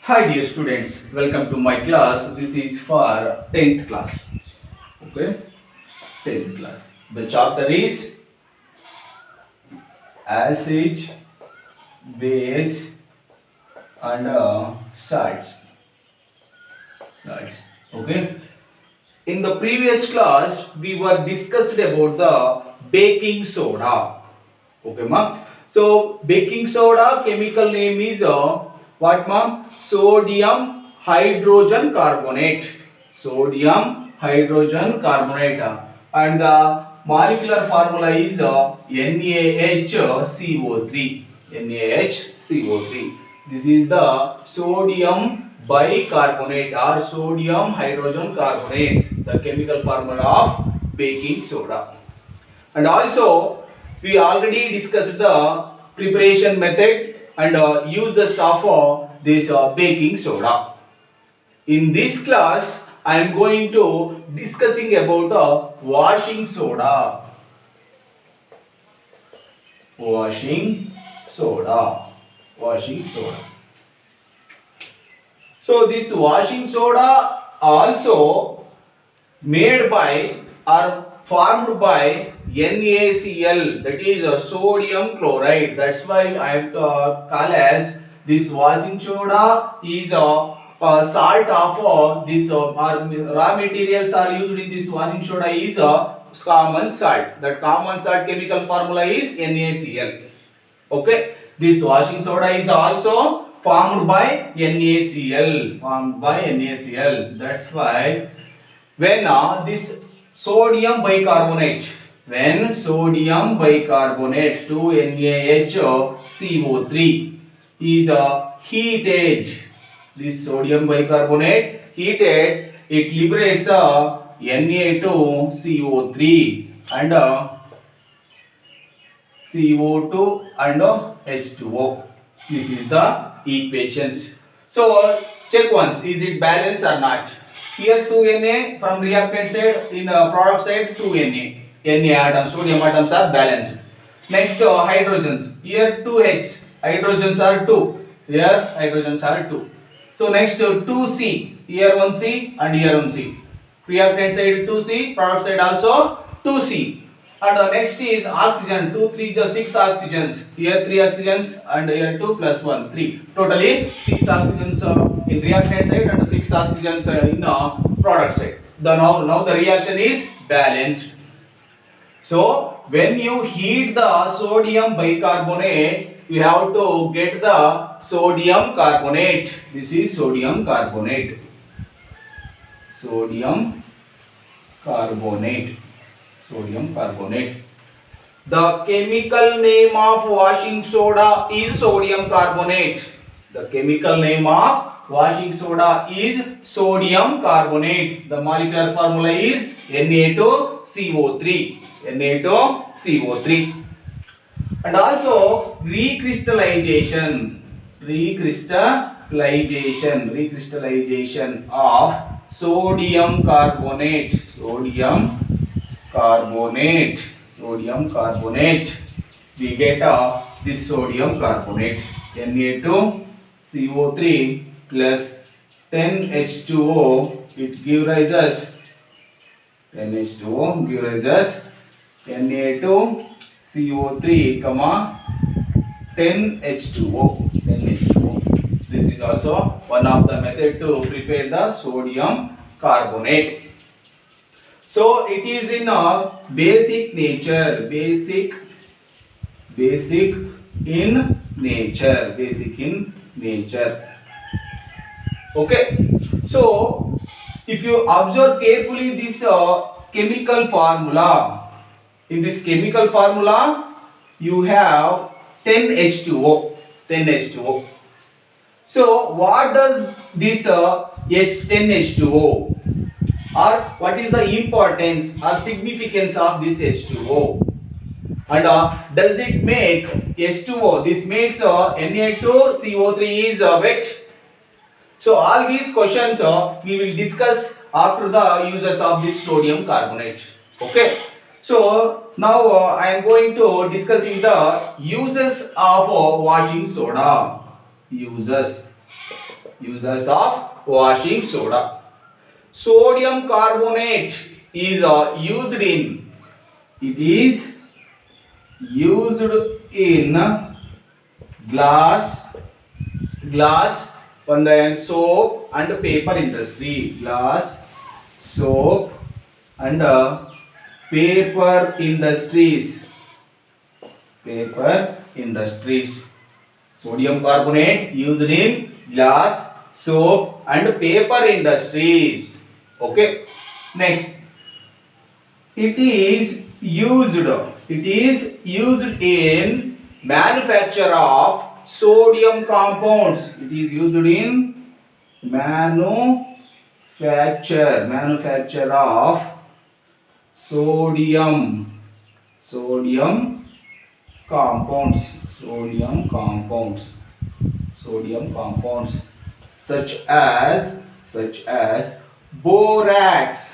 Hi dear students, welcome to my class. This is for 10th class. Okay, 10th class. The chapter is acid, base and salts. Salts. Okay. In the previous class, we were discussed about the baking soda. Okay, ma'am. So baking soda chemical name is what, ma'am? Sodium hydrogen carbonate. Sodium hydrogen carbonate, and the molecular formula is NaHCO3. NaHCO3. This is the sodium bicarbonate or sodium hydrogen carbonate, the chemical formula of baking soda. And also we already discussed the preparation method and uses of this baking soda. In this class I am going to discussing about washing soda. Washing soda. Washing soda. So this washing soda also made by or formed by NaCl, that is sodium chloride. That's why I have call as this washing soda is a salt of this raw materials are used in this washing soda is common salt. That common salt chemical formula is NaCl. Okay, this washing soda is also formed by NaCl. Formed by NaCl. That's why when this sodium bicarbonate, when sodium bicarbonate to NaHCO3 is heated, this sodium bicarbonate heated, it liberates the Na2CO3 and CO2 and H2O. This is the equations. So check once, is it balanced or not? Here 2Na from reactant side, in product side 2Na. Na atoms, sodium atoms are balanced. Next hydrogens. Here 2H. Hydrogens are 2. Here hydrogens are 2. So next 2C. Here 1C and here 1C. Reactant side 2C, product side also 2C. And next is oxygen. 2 3 is 6 oxygens. Here 3 oxygens and here 2 plus 1 3. Totally 6 oxygens in reactant side and 6 oxygens in product side. Now the reaction is balanced. So when you heat the sodium bicarbonate, you have to get the sodium carbonate. This is sodium carbonate. Sodium carbonate. Sodium carbonate. The chemical name of washing soda is sodium carbonate. The chemical name of washing soda is sodium carbonate. The molecular formula is Na2CO3. Na2CO3. And also recrystallization of sodium carbonate. Sodium carbonate, we get this sodium carbonate, Na2CO3 plus 10H2O, it gives us 10H2O gives us Na2CO3 comma 10H2O. This is also one of the method to prepare the sodium carbonate. So it is in a basic nature, basic in nature. Okay. So if you observe carefully this chemical formula, in this chemical formula you have 10H2O. So what does this S10H2O? Or what is the importance or significance of this H2O? And does it make H2O? This makes Na2CO3 is wet. So all these questions we will discuss after the uses of this sodium carbonate. Okay. So now I am going to discussing the uses of washing soda. Uses. Uses of washing soda. Sodium carbonate is used in. It is used in glass, and then soap and paper industry. Glass, soap, and paper industries. Paper industries. Sodium carbonate used in glass, soap, and paper industries. Okay. Next, it is used in manufacture of sodium compounds. It is used in manufacture of sodium compounds, such as borax.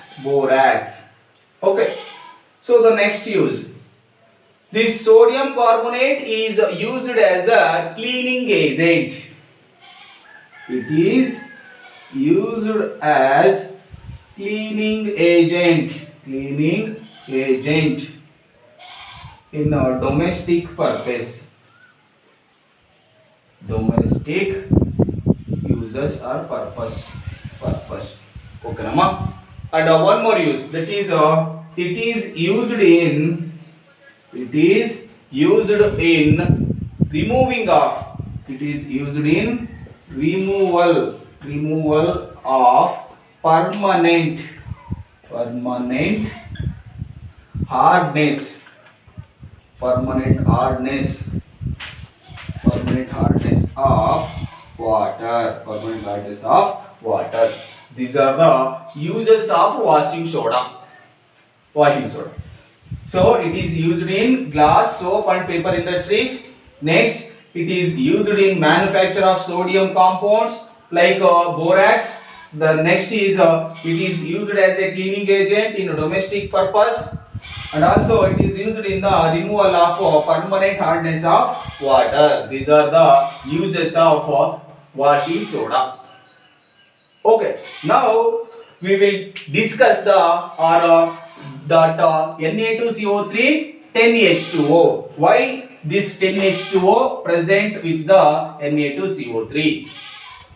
Okay. So the next use, this sodium carbonate is used as a cleaning agent. It is used as cleaning agent in a domestic purpose. Domestic uses or purpose. Okay, Nama. And one more use, that is it is used in removing of. It is used in removal of permanent hardness of water. These are the uses of washing soda. So it is used in glass, soap, and paper industries. Next, it is used in manufacture of sodium compounds like borax. The next is it is used as a cleaning agent in domestic purpose, and also it is used in the removal of permanent hardness of water. These are the uses of washing soda. Okay, now we will discuss that Na2CO3 10H2O. Why this 10H2O present with the Na2CO3?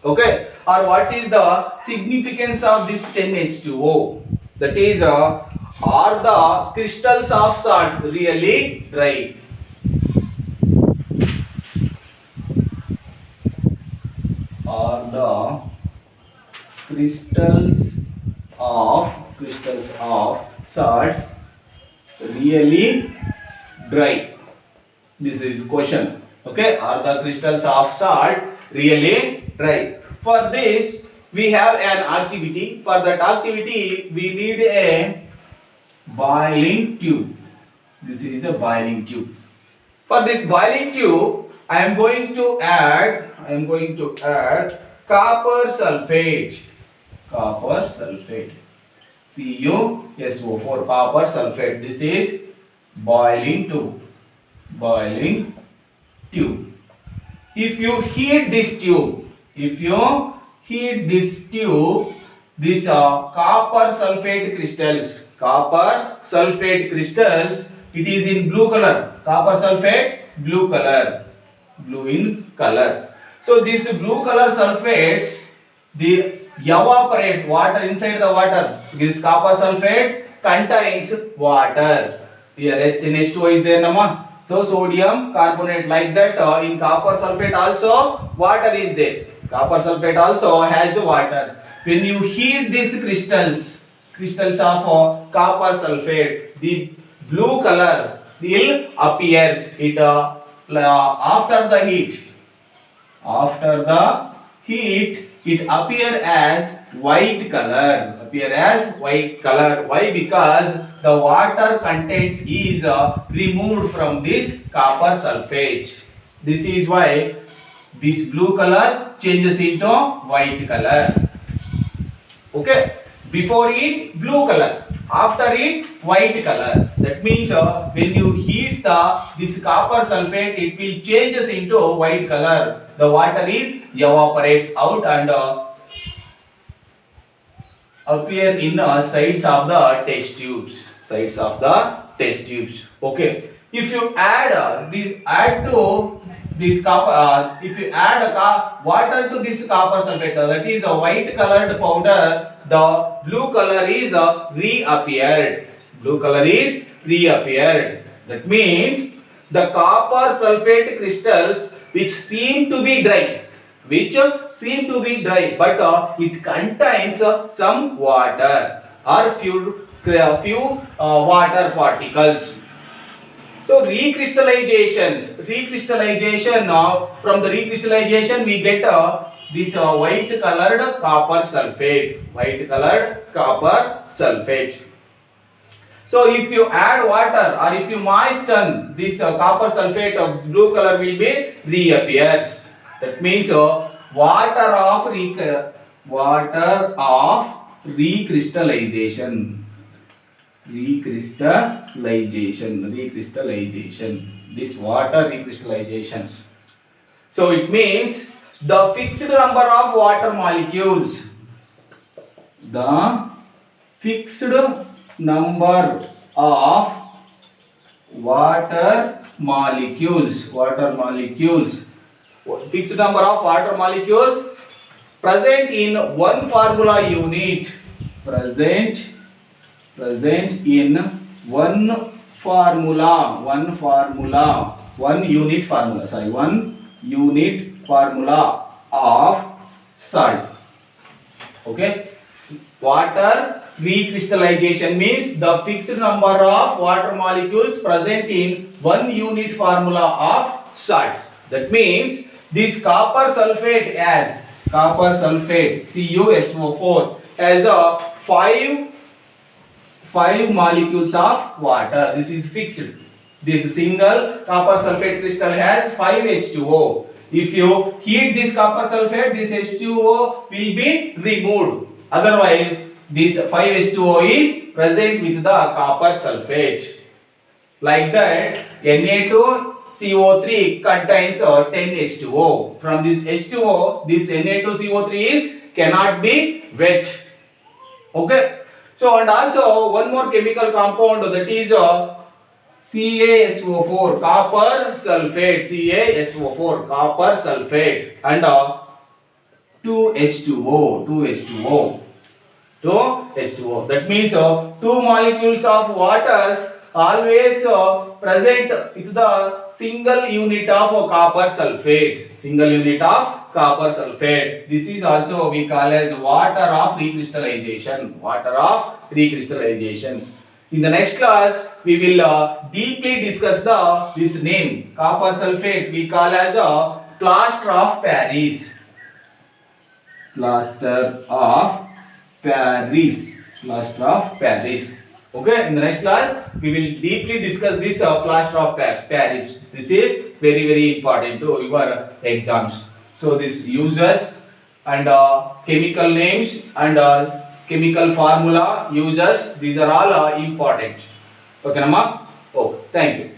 Okay, or what is the significance of this 10H2O? That is, are the crystals of salts really dry? Are the crystals of salts really dry? This is question. Okay, are the crystals of salt really dry? For this we have an activity. For that activity we need a boiling tube. This is a boiling tube. For this boiling tube I am going to add copper sulfate. CuSO4, copper sulfate. This is boiling tube. If you heat this tube, this copper sulfate crystals, it is in blue color. Copper sulfate, blue in color. So this blue color sulfates, the evaporates water inside the water. This copper sulfate contains water. Here NH2O is there, Nama. So sodium carbonate, like that in copper sulfate also water is there. Copper sulfate also has water. When you heat these crystals of copper sulfate, the blue color will appears. It after the heat it appear as white color. Why? Because the water contents is removed from this copper sulfate. This is why this blue color changes into white color. Okay, before it blue color, after it white color. That means when you heat with this copper sulfate, it will changes into white color. The water is evaporates out and appear in sides of the test tubes. Sides of the test tubes. Okay. If you add to this copper, if you add water to this copper sulfate, that is a white colored powder, the blue color is reappeared. Blue color is reappeared. That means the copper sulfate crystals which seem to be dry, but it contains some water or few water particles. So recrystallization from the recrystallization we get this white colored copper sulfate. So if you add water or if you moisten this copper sulfate, blue color will be reappears. That means water of recrystallization. This water recrystallizations. So it means the fixed number of water molecules. The fixed number of water molecules. Fixed number of water molecules present in one formula unit. Present in one unit formula of salt. Okay. Water recrystallization means the fixed number of water molecules present in one unit formula of salts. That means this copper sulfate CuSO4 has a 5 molecules of water. This is fixed. This single copper sulfate crystal has 5 H2O. If you heat this copper sulfate, this H2O will be removed. Otherwise, this 5 H2O is present with the copper sulfate. Like that, Na2CO3 contains 10 H2O. From this H2O, this Na2CO3 cannot be wet. Okay. So and also one more chemical compound, that is CaSO4 copper sulfate, and 2H2O. That means two molecules of waters always present with the single unit of copper sulfate. This is also we call as water of recrystallization. In the next class, we will deeply discuss this name copper sulfate. We call as a plaster of Paris. Okay, in the next class, we will deeply discuss this plaster of Paris. This is very important to your exams. So this uses and chemical names and chemical formula uses, these are all important. Okay, Nama? Oh, thank you.